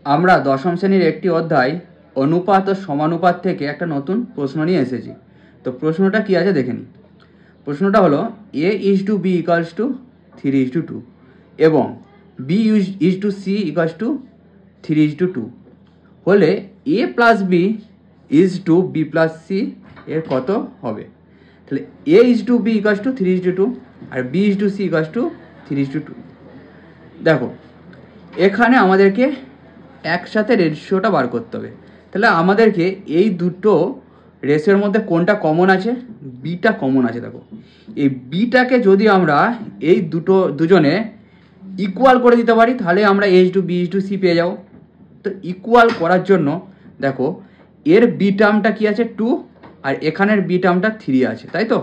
আমরা দশম শ্রেণীর একটি অধ্যায় অনুপাত ও সমানুপাত থেকে একটা নতুন প্রশ্ন নিয়ে এসেছি। তো প্রশ্নটা কি আছে দেখে নিই। প্রশ্নটা হলো a:b = 3:2 এবং b:c = 3:2 হলে a + b b + c এর কত হবে? তাহলে a:b = 3:2 আর b:c = 3:2। দেখো এখানে আমাদেরকে একসাথে রেশিওটা বার করতে হবে। তাহলে আমাদেরকে এই দুটো রেশিওর মধ্যে কোনটা কমন আছে? বিটা কমন আছে। দেখো এই বিটাকে যদি আমরা এই দুজনে ইকুয়াল করে দিতে পারি তাহলে আমরা b/c পেয়ে যাব। তো ইকুয়াল করার জন্য দেখো এর বি টার্মটা কি আছে 2 আর এখানের বি টার্মটা 3 আছে, তাই তো?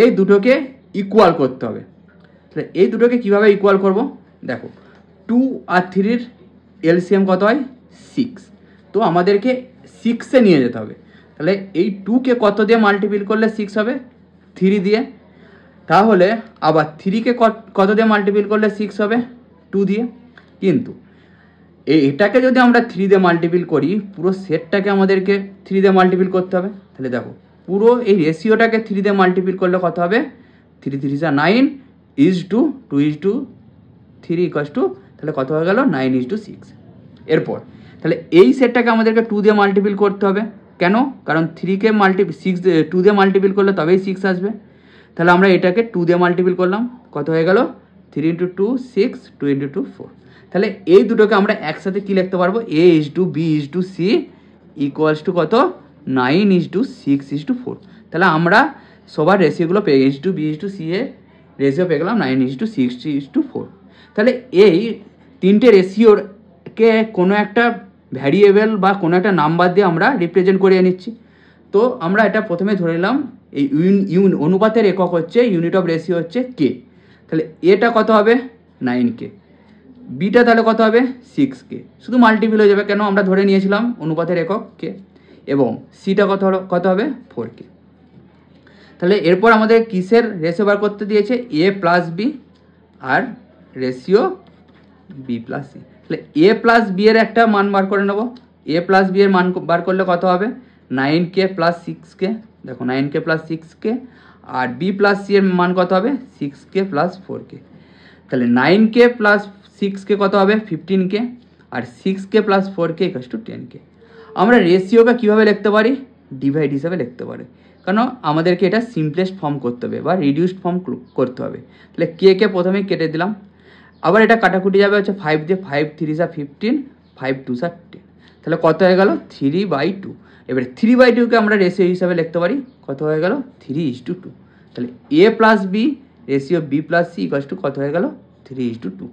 এই দুটোকে ইকুয়াল করতে হবে। তাহলে এই দুটোকে কিভাবে ইকুয়াল করব? দেখো 2 আর 3 এলসিএম কত হয়? 6। তো আমাদেরকে 6-এ নিয়ে যেতে হবে। তাহলে এই 2কে কত দিয়ে মাল্টিপ্লাই করলে 6 হবে? 3 দিয়ে। তাহলে আবার 3কে কত দিয়ে মাল্টিপ্লাই করলে 6 হবে? 2 দিয়ে। কিন্তু এটাকে যদি আমরা 3 দিয়ে মাল্টিপ্লাই করি, পুরো সেটটাকে আমাদেরকে 3 দিয়ে মাল্টিপ্লাই করতে হবে। তাহলে দেখো পুরো এই রেশিওটাকে 3 দিয়ে মাল্টিপ্লাই করলে কত হবে? 3 3 9 2:3 তাহলে কত হয়ে গেল? 9:6। এরপর তাহলে এই সেটটাকে আমাদেরকে 2 দিয়ে মাল্টিপ্লাই করতে হবে। কেন? কারণ 3কে 2 দিয়ে মাল্টিপ্লাই করলে তবেই 6 আসবে। তাহলে আমরা এটাকে 2 দিয়ে মাল্টিপ্লাই করলাম, কত হয়ে গেল? 3 × 2 6, 2 × 2 4। তাহলে এই দুটোকে আমরা একসাথে কি লিখতে পারবো? a:b:c = কত? 9:6:4। তাহলে আমরা সবার রেশিওগুলো পেয়ে গেছি। a:b:c এর রেশিও পেয়ে গেলাম 9:6:4। তাহলে এই তিনটে রেশিওরকে কোনো একটা ভ্যারিয়েবল বা কোনো একটা নাম্বার দিয়ে আমরা রিপ্রেজেন্ট করিয়ে নিচ্ছি। তো আমরা এটা প্রথমে ধরে নিলাম এই অনুপাতের একক হচ্ছে, ইউনিট অফ রেশিও হচ্ছে কে। তাহলে এটা কত হবে? 9k। বিটা তাহলে কত হবে? 6k। শুধু মাল্টিপ্লাই হয়ে যাবে, কেন? আমরা ধরে নিয়েছিলাম অনুপাতের একক কে। এবং সিটা কত হবে? 4k। তাহলে এরপর আমাদের কিসের রেশিও বার করতে দিয়েছে? a + b আর রেশিও b + c। তাহলে a + b এর একটা মান বার করে নেব। a + b এর মান বার করলে কত হবে? 9k + 6k। দেখো 9k + 6k। আর b + c এর মান কত হবে? 6k + 4k। তাহলে 9k + 6k কত হবে? 15k। আর 6k + 4k = 10k। আমরা রেশিওকে কীভাবে লিখতে পারি? ডিভাইড হিসাবে লিখতে পারি, কারণ আমাদেরকে এটা সিম্পলেস্ট ফর্ম করতে হবে বা রিডিউসড ফর্ম করতে হবে। তাহলে কে প্রথমেই কেটে দিলাম। আবার এটা কাটাকুটি যাবে হচ্ছে 5 দিয়ে। 5 3 15, 5 2 10। তাহলে কত হয়ে গেল? 3/2। এবারে 3/2কে আমরা রেশিও হিসাবে লিখতে পারি, কত হয়ে গেল? 3:2। তাহলে a + b ratio b + c = কত হয়ে গেল? 3:2।